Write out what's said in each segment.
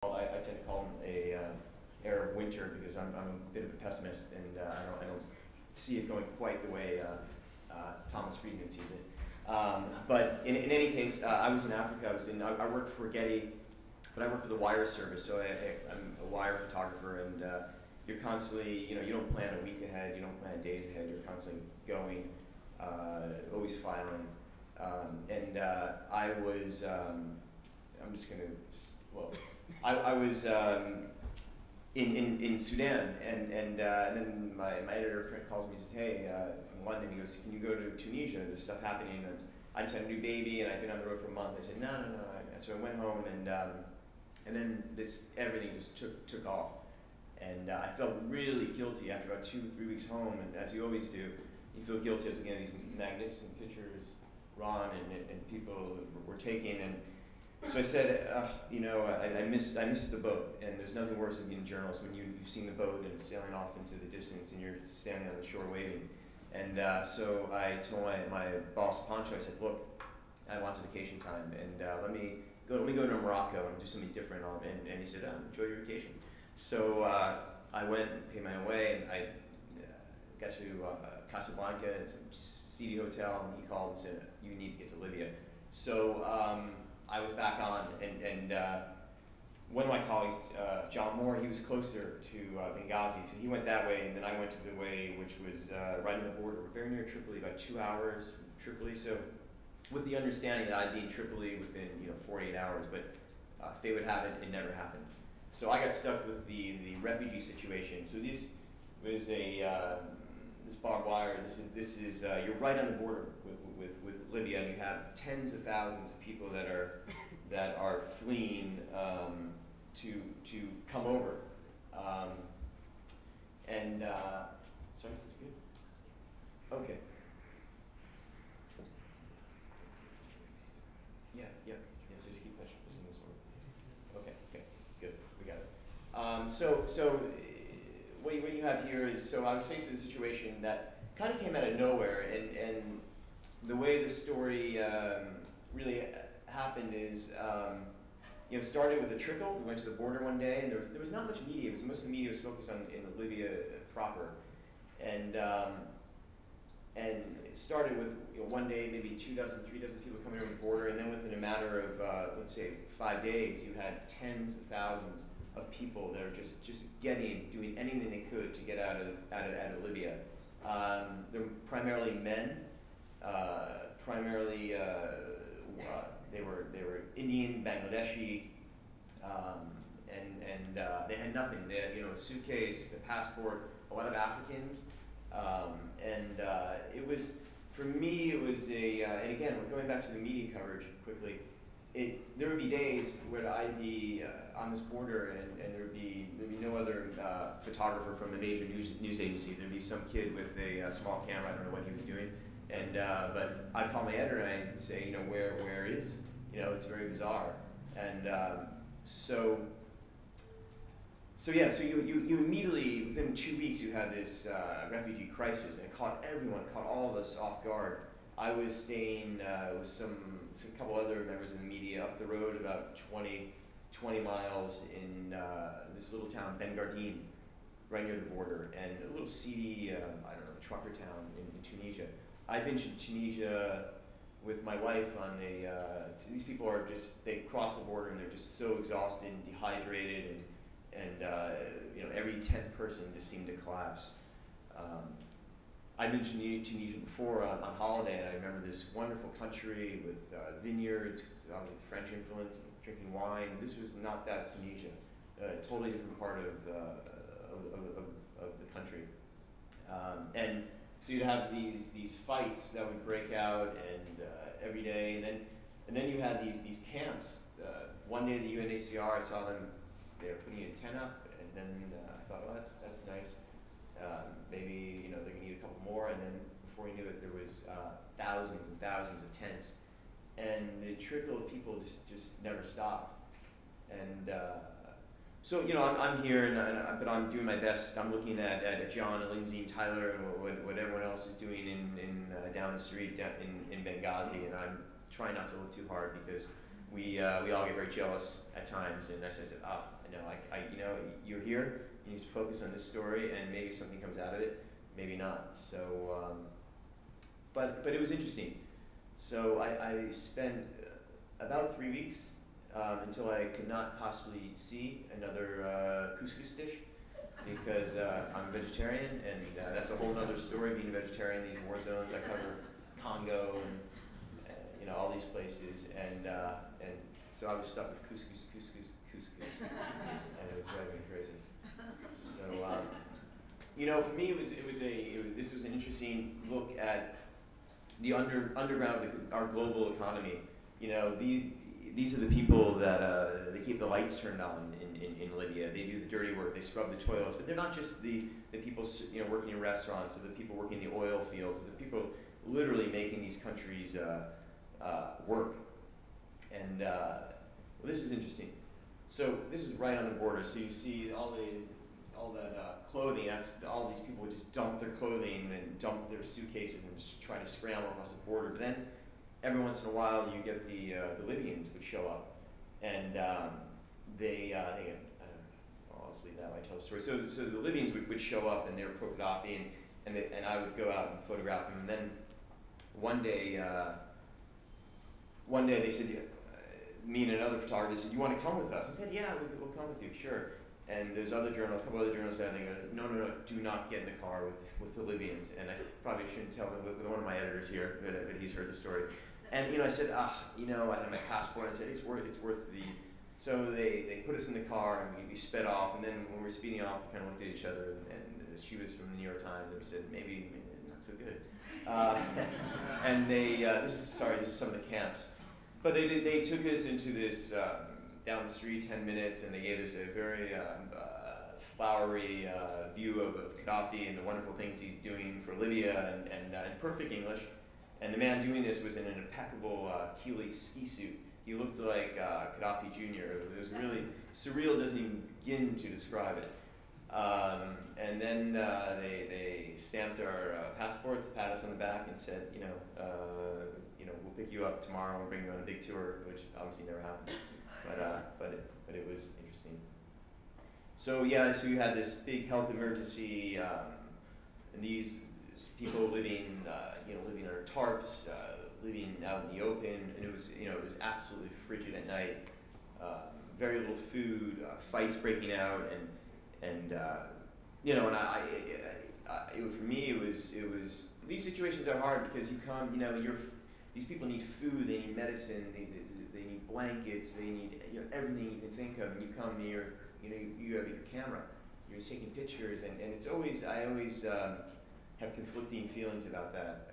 I tend to call them a era of winter because I'm a bit of a pessimist, and I don't see it going quite the way Thomas Friedman sees it. But in any case, I was in Africa. I worked for Getty, but I worked for the wire service, so I'm a wire photographer, and you're constantly, you don't plan a week ahead, you don't plan days ahead, you're constantly going, always filing. I was, I'm just going to, well, I was in Sudan, and then my editor friend calls me and says, hey, from London, he goes, can you go to Tunisia? There's stuff happening. And I just had a new baby, and I'd been on the road for a month. I said, no. So I went home, and then everything just took off. And I felt really guilty after about 2 or 3 weeks home, and as you always do, you feel guilty as again these magnificent pictures Ron and people were taking, and so I said, I missed the boat, and there's nothing worse than being a journalist when you've seen the boat and it's sailing off into the distance and you're standing on the shore waiting. And so I told my boss Pancho, I said, look, I have lots of vacation time, and let me go to Morocco and do something different. And he said, enjoy your vacation. So I went and paid my own way, and I got to Casablanca, it's a seedy hotel, and he called and said, you need to get to Libya. So I was back on, and one of my colleagues, John Moore, he was closer to Benghazi, so he went that way, and then I went to the way which was right on the border, very near Tripoli, about 2 hours from Tripoli. So with the understanding that I'd be in Tripoli within 48 hours, but fate would have it, it never happened. So I got stuck with the refugee situation. So this was this barbed wire. This is you're right on the border with Libya, and you have tens of thousands of people that are fleeing to come over. Sorry, that's good. Okay. Yeah. So just keep pushing this one. Okay. Good. We got it. So what you have here is, so I was faced with a situation that kind of came out of nowhere, and the way the story really happened is, started with a trickle. We went to the border one day, and there was not much media. Most of the media was focused in Libya proper, and it started with one day maybe 2 dozen, 3 dozen people coming over the border, and then within a matter of let's say 5 days, you had tens of thousands of people that are just doing anything they could to get out of Libya. They're primarily men. They were Indian, Bangladeshi, and they had nothing. They had a suitcase, a passport, a lot of Africans, it was, for me, it was and again, going back to the media coverage quickly, there would be days where I'd be on this border, and there'd be no other photographer from a major news agency. There'd be some kid with a small camera. I don't know what he was doing, but I'd call my editor and I'd say, where is, it's very bizarre, and so you immediately, within 2 weeks, you had this refugee crisis, and it caught all of us off guard. I was staying with some couple other members of the media up the road about 20 miles in this little town, Ben Gardine, right near the border, and a little seedy, trucker town in Tunisia. I've been to Tunisia with my wife on these people are they cross the border and they're just so exhausted and dehydrated, and every 10th person just seemed to collapse. I've been to Tunisia before on holiday, and I remember this wonderful country with vineyards, French influence, drinking wine. This was not that Tunisia, a totally different part of the country. And so you'd have these fights that would break out, and every day, and then you had these camps. One day the UNHCR, I saw them, they were putting a tent up, and then I thought, oh, that's nice. Maybe they're gonna need a couple more, and then before you knew it, there was thousands and thousands of tents, and the trickle of people just never stopped. And so I'm here, but I'm doing my best. I'm looking at John and Lynsey and Tyler and what everyone else is doing in down the street in Benghazi, and I'm trying not to look too hard because we all get very jealous at times. And I said, no, you're here. You need to focus on this story, and maybe something comes out of it, maybe not. So, but it was interesting. So I spent about 3 weeks until I could not possibly see another couscous dish, because I'm a vegetarian, and that's a whole other story, being a vegetarian. These war zones, I cover Congo and all these places, and so I was stuck with couscous, and it was driving me crazy. So for me, this was an interesting look at the underground of our global economy. These are the people that they keep the lights turned on in Libya. They do the dirty work. They scrub the toilets. But they're not just the people working in restaurants, or the people working in the oil fields, or the people literally making these countries work. And this is interesting. So this is right on the border. So you see all that clothing. That's all these people would just dump their clothing and dump their suitcases and just try to scramble across the border. But then every once in a while, you get the Libyans would show up, and I'll just leave that while I tell the story. So the Libyans would show up, and they were pro-Gaddafi, and I would go out and photograph them. And then one day they said, me and another photographer said, "You want to come with us?" I said, "Yeah, we'll come with you, sure." And there's a couple other journalists there, and they go, "No, do not get in the car with the Libyans." And I probably shouldn't tell them, with one of my editors here, but he's heard the story. And I said, I had my passport, and I said, it's worth the. So they put us in the car, and we sped off. And then when we were speeding off, we kind of looked at each other, and she was from the New York Times, and we said, maybe not so good. And this is some of the camps, but they took us into this down the street, 10 minutes, and they gave us a very flowery view of Gaddafi and the wonderful things he's doing for Libya, and in perfect English. And the man doing this was in an impeccable Keeley ski suit. He looked like Gaddafi Jr. It was really surreal, doesn't even begin to describe it. And then they stamped our passports, pat us on the back, and said, we'll pick you up tomorrow. We'll bring you on a big tour, which obviously never happened. But it was interesting. So you had this big health emergency, and these people living under tarps, living out in the open, and it was absolutely frigid at night. Very little food, fights breaking out, and for me it was these situations are hard because you come, these people need food, they need medicine, they need blankets, they need everything you can think of, and you come near, you have your camera, you're just taking pictures, and it's always I always have conflicting feelings about that.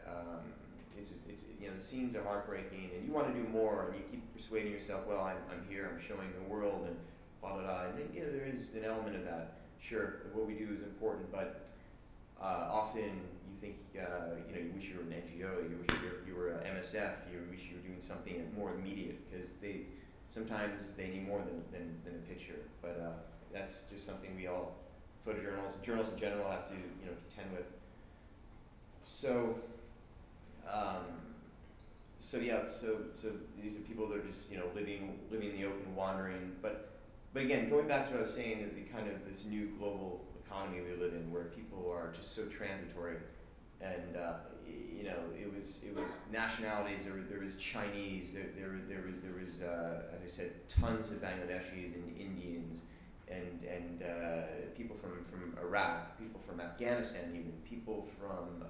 The scenes are heartbreaking, and you want to do more, and you keep persuading yourself, well, I'm here, I'm showing the world, and blah blah blah. And there is an element of that. Sure, what we do is important, but often you think you wish you were an NGO, you wish you were MSF, you wish you were doing something more immediate, because sometimes they need more than a picture. But that's just something we all, photojournalists and journalists in general, have to contend with. So these are people that are just living in the open, wandering. But again, going back to what I was saying, the kind of this new global economy we live in, where people are just so transitory, and it was nationalities. There was Chinese. There was as I said, tons of Bangladeshis and Indians, and people from Iraq, people from Afghanistan, even people from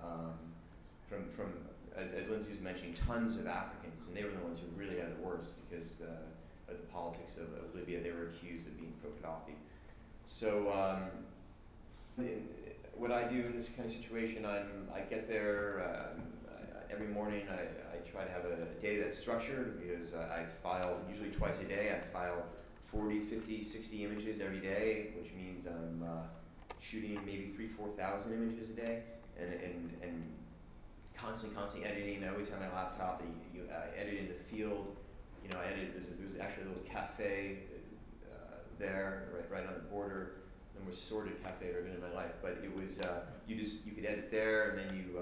as Lynsey was mentioning, tons of Africans, and they were the ones who really had it worse because of the politics of Libya. They were accused of being pro-Gaddafi. So what I do in this kind of situation, I get there every morning. I try to have a day that's structured, because I file usually twice a day. I file 40, 50, 60 images every day, which means I'm shooting maybe 3,000-4,000 images a day, and constantly editing. I always have my laptop. I edit in the field. I edit. There's actually a little cafe there, right on the border. The most sordid cafe I've ever been in my life. But it was you could edit there, and then you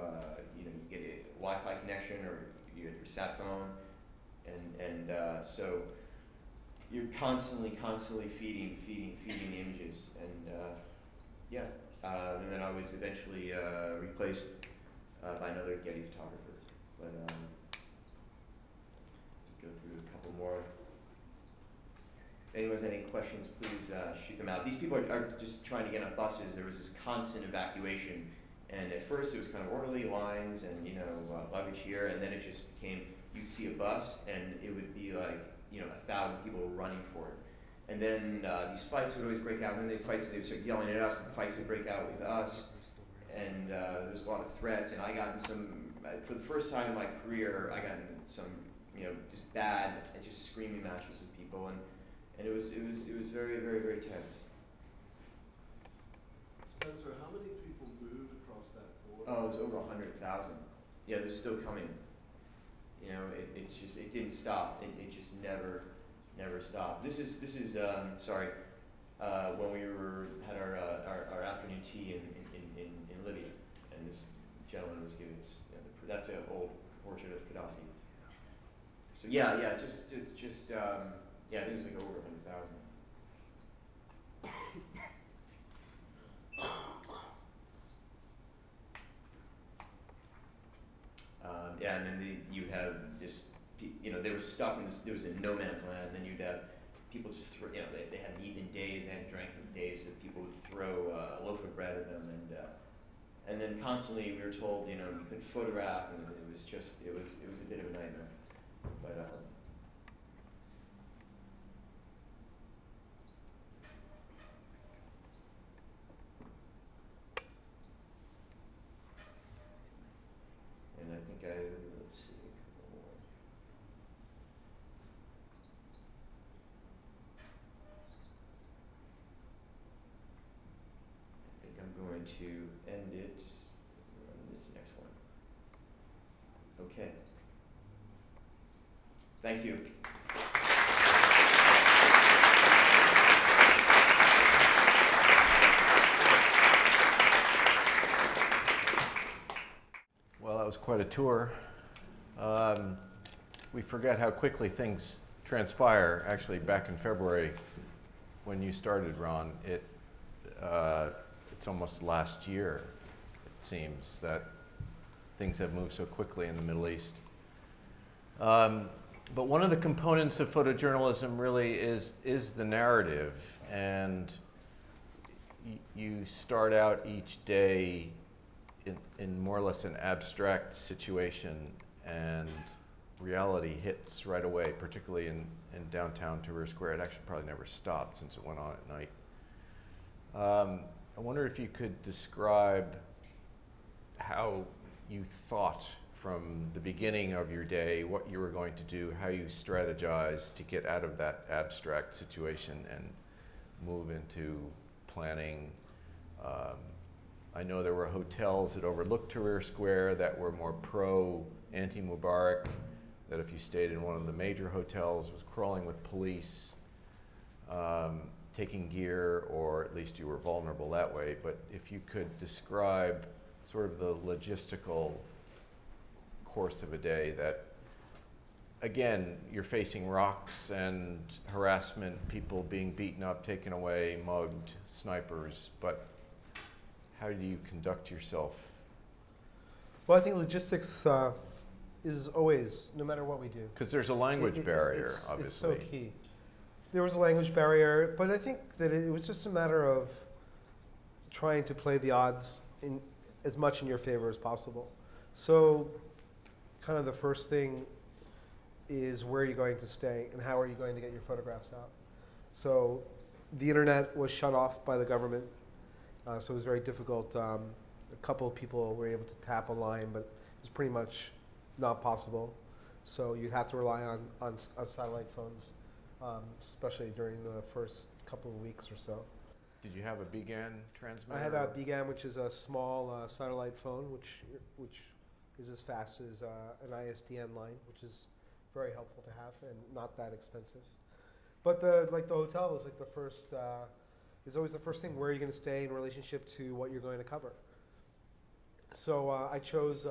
get a Wi-Fi connection, or you had your sat phone, and so you're constantly feeding images, and yeah, and then I was eventually replaced by another Getty photographer. But go through a couple more. If anyone has any questions, please shoot them out. These people are just trying to get on buses. There was this constant evacuation, and at first it was kind of orderly lines and luggage here, and then it just became, you'd see a bus and it would be like 1,000 people running for it. And then these fights would always break out, and then they would start yelling at us, and fights would break out with us, and there was a lot of threats, and I got in some, for the first time in my career, I got in some, just bad, and just screaming matches with people, and it was very, very, very tense. Spencer, how many people moved across that border? Oh, it was over 100,000. Yeah, they're still coming. It didn't stop. It just never stopped. This is when we had our afternoon tea in Libya, and this gentleman was giving us, that's an old portrait of Gaddafi. So yeah, I think it was like over 100,000. And then you have this, they were stuck in this, there was a no man's land, and then you'd have people just throw, they hadn't eaten in days, they hadn't drank in days, so people would throw a loaf of bread at them, and then constantly we were told, you couldn't photograph, and it was a bit of a nightmare. But and I think let's see, a couple more. I think I'm going to end it on this next one. Okay. Thank you. Well, that was quite a tour. We forget how quickly things transpire. Actually, back in February, when you started, Ron, it's almost last year, it seems, that things have moved so quickly in the Middle East. But one of the components of photojournalism really is the narrative, and you start out each day in more or less an abstract situation, and reality hits right away, particularly in downtown Tahrir Square. It actually probably never stopped since it went on at night. I wonder if you could describe how you thought from the beginning of your day, what you were going to do, how you strategized to get out of that abstract situation and move into planning. I know there were hotels that overlooked Tahrir Square that were more pro-anti-Mubarak, that if you stayed in one of the major hotels was crawling with police, taking gear, or at least you were vulnerable that way. But if you could describe sort of the logistical course of a day that, again, you're facing rocks and harassment, people being beaten up, taken away, mugged, snipers, but how do you conduct yourself? Well, I think logistics is always, no matter what we do. Because there's a language barrier, obviously. It's so key. There was a language barrier, but I think that it was just a matter of trying to play the odds as much in your favor as possible. So kind of the first thing is, where are you going to stay and how are you going to get your photographs out? So the internet was shut off by the government, so it was very difficult. A couple of people were able to tap online, but it was pretty much not possible. So you'd have to rely on satellite phones, especially during the first couple of weeks or so. Did you have a BGAN transmitter? I had a BGAN, which is a small satellite phone, which is as fast as an ISDN line, which is very helpful to have and not that expensive. But the hotel was like the first, is always the first thing. Where are you going to stay in relationship to what you're going to cover? So I chose